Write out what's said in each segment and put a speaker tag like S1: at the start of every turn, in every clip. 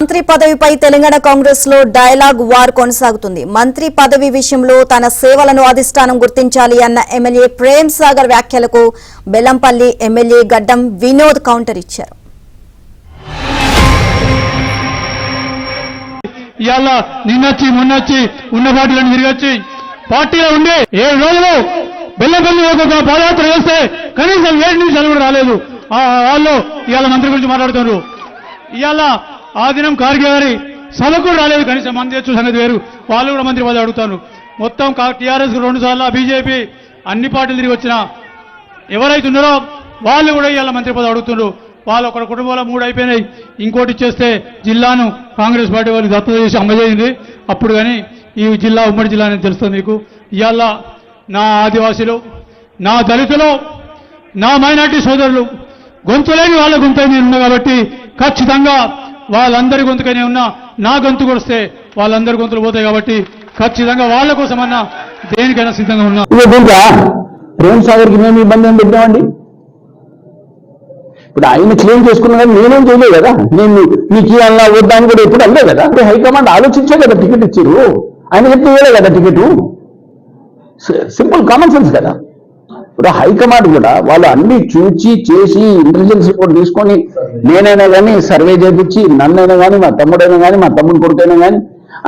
S1: మంత్రి పదవిపై తెలంగాణ కాంగ్రెస్ లో dialogue war కొనసాగుతుంది. మంత్రి పదవి విషయంలో తన సేవలను అధిష్టానం గుర్తించాలి అన్న ఎమ్మెల్యే ప్రేమ్ సాగర్ వ్యాఖ్యలకు బెల్లంపల్లి ఎమ్మెల్యే గడ్డం వినోద్ కౌంటర్ ఇచ్చారు.
S2: నిన్నొచ్చి మొన్నొచ్చి ఉన్న పార్టీలను తిరిగొచ్చి పార్టీలో ఉండే 7 రోజులు బెల్లంపల్లి ఒక పాదయాత్ర చేస్తే కనీసం 7 నిమిషాలు కూడా రాలేదు. వాళ్ళు ఇవాళ మంత్రి గురించి మాట్లాడుతున్నారు. ఇవాళ ఆ దినం ఖార్గే గారి సభకు కూడా రాలేదు. కనీసం మంది తెచ్చు సంగతి వేరు, వాళ్ళు కూడా మంత్రి పదవి అడుగుతాను. మొత్తం టీఆర్ఎస్ 2 సార్లు, బీజేపీ అన్ని పార్టీలు తిరిగి వచ్చినా ఎవరైతే ఉన్నారో వాళ్ళు కూడా ఇవాళ మంత్రి పదవి అడుగుతున్నారు. వాళ్ళు ఒక కుటుంబంలో 3 అయిపోయినాయి, ఇంకోటి ఇచ్చేస్తే జిల్లాను కాంగ్రెస్ పార్టీ వాళ్ళు దత్తత చేసి అమ్మజేయింది. అప్పుడు కానీ ఈ జిల్లా ఉమ్మడి జిల్లా అనేది తెలుస్తుంది మీకు. ఇవాళ నా ఆదివాసీలు, నా దళితులు, నా మైనార్టీ సోదరులు గొంతులేని వాళ్ళ గొంతు నేను ఉన్నా కాబట్టి ఖచ్చితంగా వాళ్ళందరి గొంతుకనే ఉన్నా. నా గొంతు కొడిస్తే వాళ్ళందరి గొంతులు పోతాయి కాబట్టి ఖచ్చితంగా వాళ్ళ కోసమన్నా దేనికైనా సిద్ధంగా ఉన్నా.
S3: ప్రేమ్ సాగర్కి మేము ఇబ్బంది ఏం పెట్టామండి? ఇప్పుడు ఆయన క్లెయిమ్ చేసుకున్నా కానీ నేనేం చేయలేదు కదా. నేను మీకు అలా వద్దాన్ని కూడా ఎప్పుడు అనలే కదా. హైకమాండ్ ఆలోచించే కదా టికెట్ ఇచ్చారు. ఆయన చెప్తే ఇవ్వలే కదా టికెట్. సింపుల్ కామన్ సెన్స్ కదా. ఇప్పుడు హైకమాండ్ కూడా వాళ్ళు అన్ని చూచి చేసి ఇంటెలిజెన్స్ రిపోర్ట్ తీసుకొని నేనైనా కానీ సర్వే చేయించి నన్నైనా కానీ మా తమ్ముడైనా కానీ మా తమ్ముడు కొడుకైనా కానీ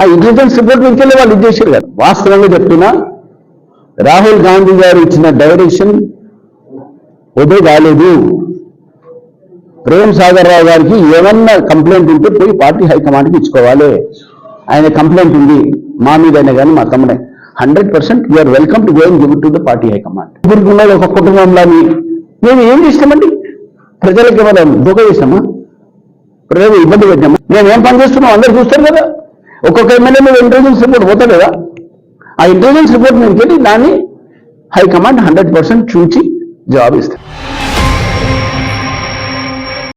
S3: ఆ ఇంటెలిజెన్స్ రిపోర్ట్ తీసుకెళ్ళి వాళ్ళు ఇది చేశారు కదా. వాస్తవంగా చెప్తున్నా, రాహుల్ గాంధీ గారు ఇచ్చిన డైరెక్షన్ ఒబే కాలేదు. ప్రేమ్ సాగర్ రావు గారికి ఏమన్నా కంప్లైంట్ ఉంటే పోయి పార్టీ హైకమాండ్కి ఇచ్చుకోవాలి. ఆయన కంప్లైంట్ ఉంది మా మీదైనా కానీ మా తమ్ముడే. 100% you are welcome to go and give it to the party high command. ఇప్పుడు ఉన్నది ఒక కుటుంబంలో మేము ఏం చేస్తామండి? ప్రజలకు ఏమైనా దూక చేస్తామా? ప్రజలు ఇబ్బంది పెట్టామా? మేము ఏం పని చేస్తున్నాం అందరూ చూస్తారు కదా. ఒక్కొక్క ఎమ్మెల్యే మీద ఇంటెలిజెన్స్ రిపోర్ట్ పోతుంది కదా. ఆ ఇంటెలిజెన్స్ రిపోర్ట్ నుంచి దాన్ని హైకమాండ్ 100% చూసి జవాబు ఇస్తారు.